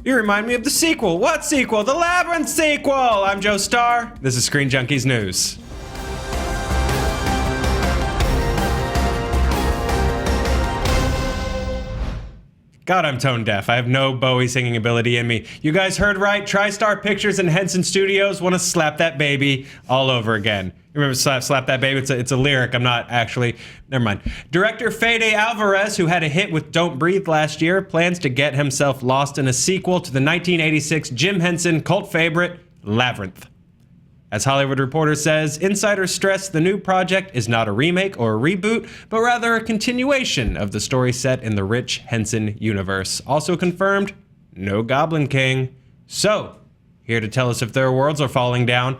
You remind me of the sequel. What sequel? The Labyrinth sequel! I'm Joe Starr. This is Screen Junkies News. God, I'm tone deaf. I have no Bowie singing ability in me. You guys heard right. TriStar Pictures and Henson Studios want to slap that baby all over again. You remember slap that baby? It's a lyric. I'm not actually. Never mind. Director Fede Alvarez, who had a hit with Don't Breathe last year, plans to get himself lost in a sequel to the 1986 Jim Henson cult favorite, Labyrinth. As Hollywood Reporter says, insiders stress the new project is not a remake or a reboot, but rather a continuation of the story set in the rich Henson universe. Also confirmed, no Goblin King. So, here to tell us if their worlds are falling down,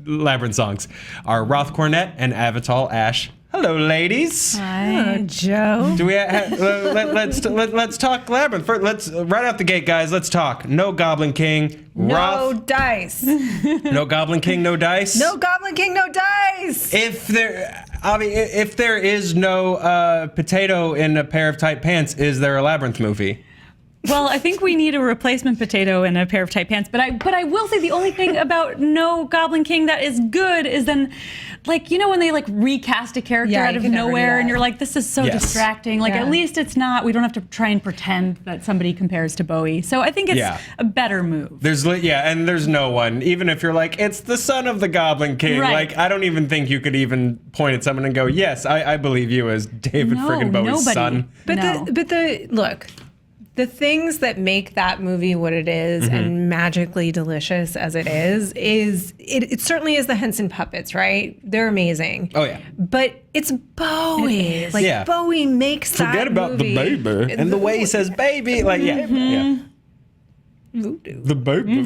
Labyrinth songs, are Roth Cornett and Avatal Ash. Hello, ladies. Hi. Hello, Joe. Do we let's talk Labyrinth. Let's right out the gate, guys. Let's talk. No Goblin King. No dice. No Goblin King. No dice. No Goblin King. No dice. If there is no potato in a pair of tight pants, is there a Labyrinth movie? Well, I think we need a replacement potato in a pair of tight pants. But I will say the only thing about no Goblin King that is good is then, like, you know, when they like recast a character out of nowhere and you're like, this is so distracting. Like, at least it's not, we don't have to try and pretend that somebody compares to Bowie. So I think it's a better move. And there's no one, even if you're like, it's the son of the Goblin King. Right. Like, I don't even think you could even point at someone and go, yes, I believe you as David friggin' Bowie's son. But look. The things that make that movie what it is and magically delicious as it is it certainly is the Henson puppets, right? They're amazing. Oh, yeah. But it's Bowie. Bowie makes that Forget about movie. The baby. And the way he says baby. Like, yeah. Voodoo. The baby.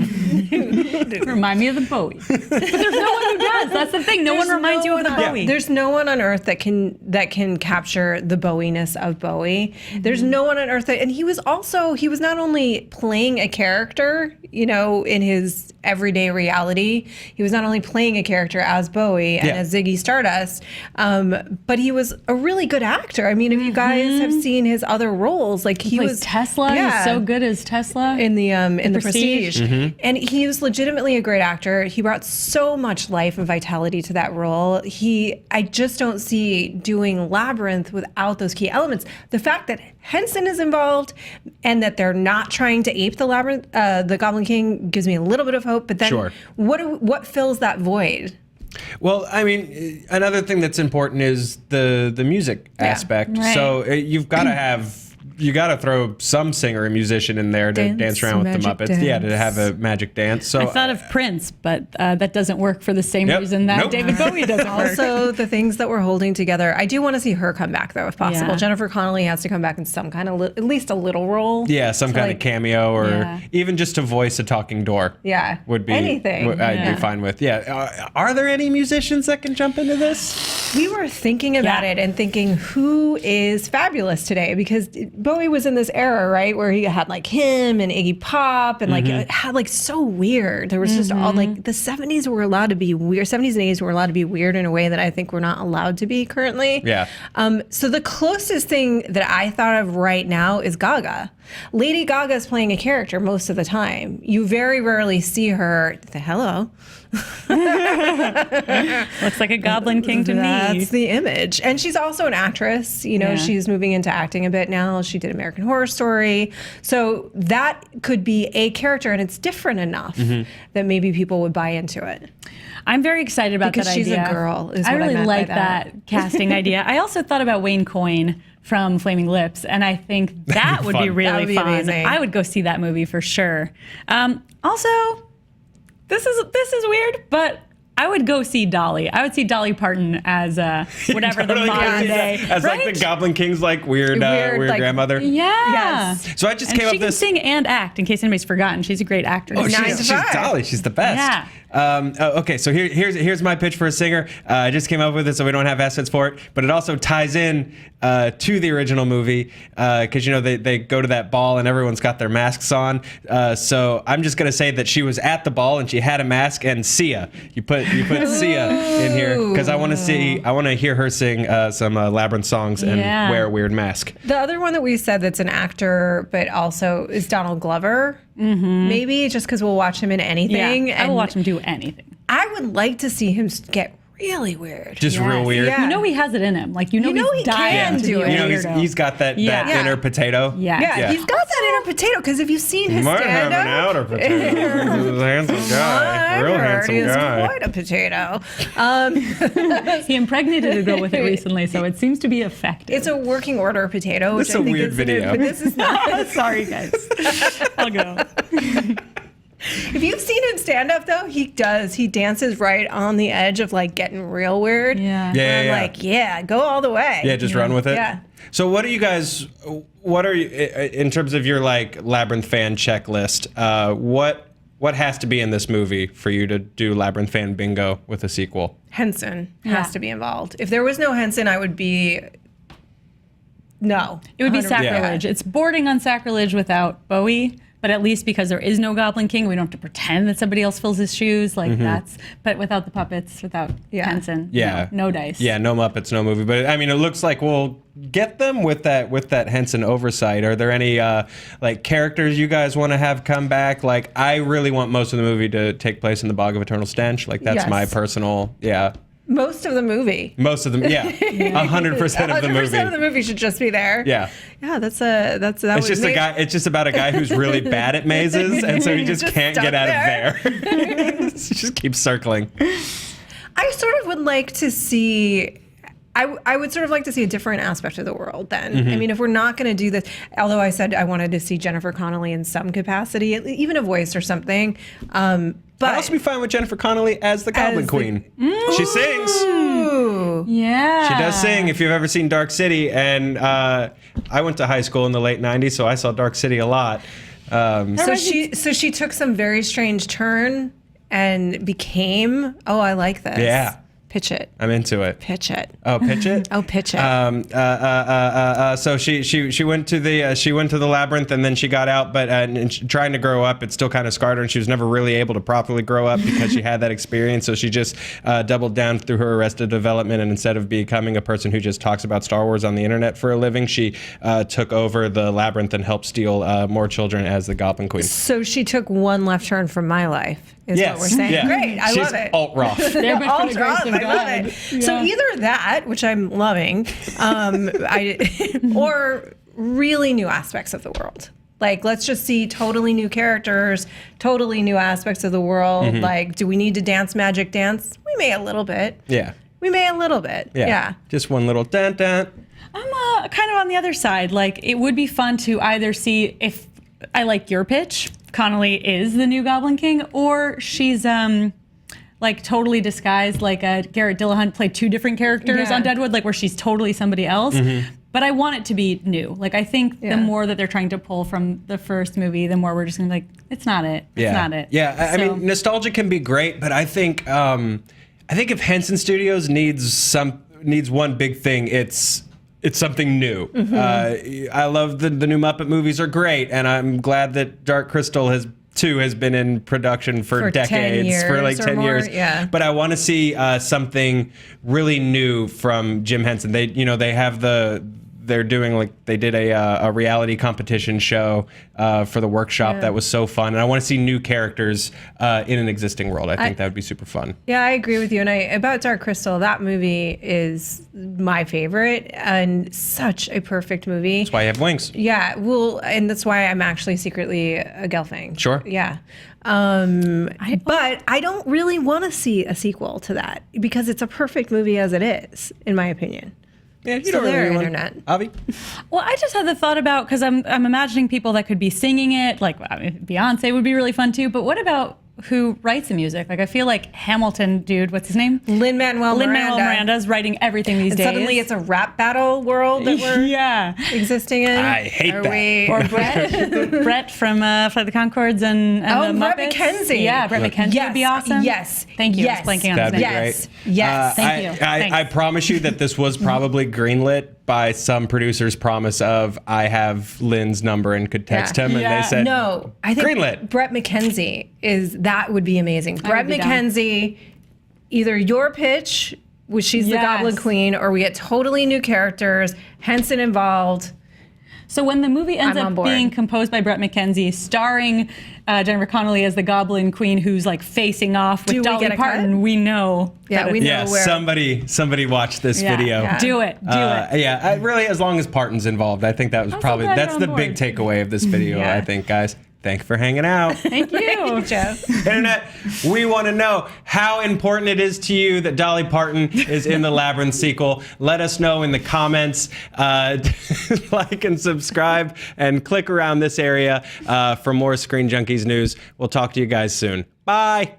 Remind me of the Bowie. But there's no one who does. That's the thing. No one reminds you of the Bowie. There's no one on earth that can capture the Bowie-ness of Bowie. There's no one on earth and he was not only playing a character, you know, in his everyday reality. He was not only playing a character as Bowie and as Ziggy Stardust, but he was a really good actor. I mean, if you guys have seen his other roles, like he was Tesla. Yeah, he was so good as Tesla in the Prestige. And he was legitimately a great actor. He brought so much life and vitality to that role. I just don't see doing Labyrinth without those key elements. The fact that Henson is involved and that they're not trying to ape the Labyrinth, the Goblin King, gives me a little bit of hope. But then what fills that void? Well, I mean, another thing that's important is the music aspect. Right. So you've got to have. You got to throw some singer or musician in there to dance around with the Muppets. Dance. Yeah, to have a magic dance. So I thought of Prince, but that doesn't work for the same reason that David Bowie doesn't work. Also, the things that we're holding together. I do want to see her come back, though, if possible. Yeah. Jennifer Connelly has to come back in some kind of, at least a little role. Yeah, some kind of cameo or even just to voice a talking door. Yeah, would be anything. I'd be fine with. Yeah, are there any musicians that can jump into this? We were thinking about it and thinking, who is fabulous today? Because Bowie was in this era, right, where he had like him and Iggy Pop and like it had like so weird. There was just all like the 70s were allowed to be weird. 70s and 80s were allowed to be weird in a way that I think we're not allowed to be currently. Yeah. So the closest thing that I thought of right now is Gaga. Lady Gaga is playing a character most of the time. You very rarely see her. Hello. Looks like a Goblin King to me. That's the image. And she's also an actress. You know, she's moving into acting a bit now. She did American Horror Story. So that could be a character, and it's different enough that maybe people would buy into it. I'm very excited about that idea. Because she's a girl, is I what really I meant like by that casting idea. I also thought about Wayne Coyne from Flaming Lips, and I think that would be really fun. Amazing. I would go see that movie for sure. Also, this is weird, but I would go see Dolly. I would see Dolly Parton as whatever the modern day, as like the Goblin King's like weird like, grandmother. Yeah. Yes. So I just came up with this. She can sing and act. In case anybody's forgotten, she's a great actress. Oh, she's Dolly. She's the best. Okay, so here's my pitch for a singer. I just came up with it, so we don't have assets for it, but it also ties in to the original movie because they go to that ball and everyone's got their masks on. So I'm just gonna say that she was at the ball and she had a mask, and Sia. You put Sia in here because I want to hear her sing some Labyrinth songs and wear a weird mask. The other one that we said that's an actor, but also is Donald Glover. Maybe just because we'll watch him in anything. Yeah, I will watch him do anything. I would like to see him get really weird. Just real weird. Yeah. You know he has it in him. Like, he's dying to do it. He's got that inner potato. Yeah, he's got that inner potato because if you've seen his might have stand-up, an outer potato. He's a handsome guy. Real handsome guy. He's quite a potato. He impregnated a girl with it recently, so it seems to be effective. It's a working order potato. This is a weird video. But this is not. Sorry, guys. I'll go. If you've seen him stand up, though, he does. He dances right on the edge of like getting real weird. Yeah. I'm like, go all the way. Yeah, just run with it. Yeah. So what are you, in terms of your like Labyrinth fan checklist, what has to be in this movie for you to do Labyrinth fan bingo with a sequel? Henson has to be involved. If there was no Henson, I would be no. It would be 100%. sacrilege. It's bordering on sacrilege without Bowie. But at least because there is no Goblin King, we don't have to pretend that somebody else fills his shoes. Like but without the puppets, without Henson, no dice. Yeah, no Muppets, no movie. But I mean, it looks like we'll get them with that Henson oversight. Are there any like characters you guys want to have come back? Like, I really want most of the movie to take place in the Bog of Eternal Stench. Like, that's my personal Most of the movie. Most of them, 100% of the movie. 100% of the movie should just be there. Yeah. Yeah, that It's just a guy. It's just about a guy who's really bad at mazes, and so he just can't get out of there. He just keeps circling. I sort of would like to see. I would sort of like to see a different aspect of the world then. I mean, if we're not going to do this, although I said I wanted to see Jennifer Connelly in some capacity, even a voice or something. But I'd also be fine with Jennifer Connelly as the Goblin Queen. She sings. Ooh. Yeah. She does sing. If you've ever seen Dark City, and I went to high school in the late '90s, so I saw Dark City a lot. So she took some very strange turn and became. Oh, I like this. Yeah. Pitch it. I'm into it. Pitch it. Oh, pitch it. Oh, pitch it. So she went to the labyrinth, and then she got out, but trying to grow up, it still kind of scarred her, and she was never really able to properly grow up because she had that experience. So she just doubled down through her Arrested Development, and instead of becoming a person who just talks about Star Wars on the internet for a living, she took over the labyrinth and helped steal more children as the Goblin Queen. So she took one left turn from my life. Is what we're saying. Yeah. Great. I love it. Alt-Roth. They're but for the grace of I God. love it. So either that, which I'm loving, or really new aspects of the world. Like, let's just see totally new characters, totally new aspects of the world. Like, do we need to dance magic dance? We may a little bit. Yeah. We may a little bit. Yeah. Just one little dun-dun. I'm kind of on the other side. Like, it would be fun to either see if I like your pitch, Connelly is the new Goblin King, or she's like totally disguised, like Garrett Dillahunt played two different characters on Deadwood, like where she's totally somebody else. But I want it to be new. Like, I think the more that they're trying to pull from the first movie, the more we're just gonna be like, it's not it. It's not it. Yeah, I mean, nostalgia can be great, but I think if Henson Studios needs one big thing, it's something new. I love the new Muppet movies are great, and I'm glad that Dark Crystal has been in production for decades, for like 10 years. Yeah. But I want to see something really new from Jim Henson. They have they're doing, like, they did a reality competition show for the workshop that was so fun, and I want to see new characters in an existing world. I think that would be super fun. Yeah, I agree with you. And about Dark Crystal, that movie is my favorite and such a perfect movie. That's why you have wings. Yeah, well, and that's why I'm actually secretly a Gelfling. Sure. Yeah. But I don't really want to see a sequel to that because it's a perfect movie as it is, in my opinion. Yeah, you So don't there, really internet. Avi? Well, I just had the thought about, because I'm imagining people that could be singing it, like, I mean, Beyonce would be really fun too, but what about who writes the music. Like I feel like Hamilton, dude, what's his name? Lin-Manuel Miranda's writing everything these days. Suddenly it's a rap battle world that we're existing in. I hate that. Or Brett from Flight of the Conchords and the Brett Muppets. McKenzie. Yeah, Brett McKenzie would be awesome. Yes. Thank you. Yes. I was blanking on his That'd be name. Yes. great. Yes. Thank you. Thanks. I promise you that this was probably greenlit by some producer's promise of I have Lynn's number and could text him, and Yeah. they said No, I think greenlit. Brett McKenzie that would be amazing. Brett would be down. McKenzie, either your pitch, which she's the Yes. Goblin Queen, or we get totally new characters, Henson involved. So when the movie ends I'm on up board. being composed by Brett McKenzie, starring Jennifer Connelly as the Goblin Queen, who's like facing off Do with we Dolly get a Parton, cut? we know. Yeah, that we it's- know Yeah, somebody watch this video. yeah. Do it. Do it. Yeah, really, as long as Parton's involved, I think that was so probably glad that's you're the on big board. takeaway of this video. Yeah. I think, guys. Thank you for hanging out. Thank you. Jeff. Internet, we want to know how important it is to you that Dolly Parton is in the Labyrinth sequel. Let us know in the comments. Like and subscribe and click around this area for more Screen Junkies news. We'll talk to you guys soon. Bye.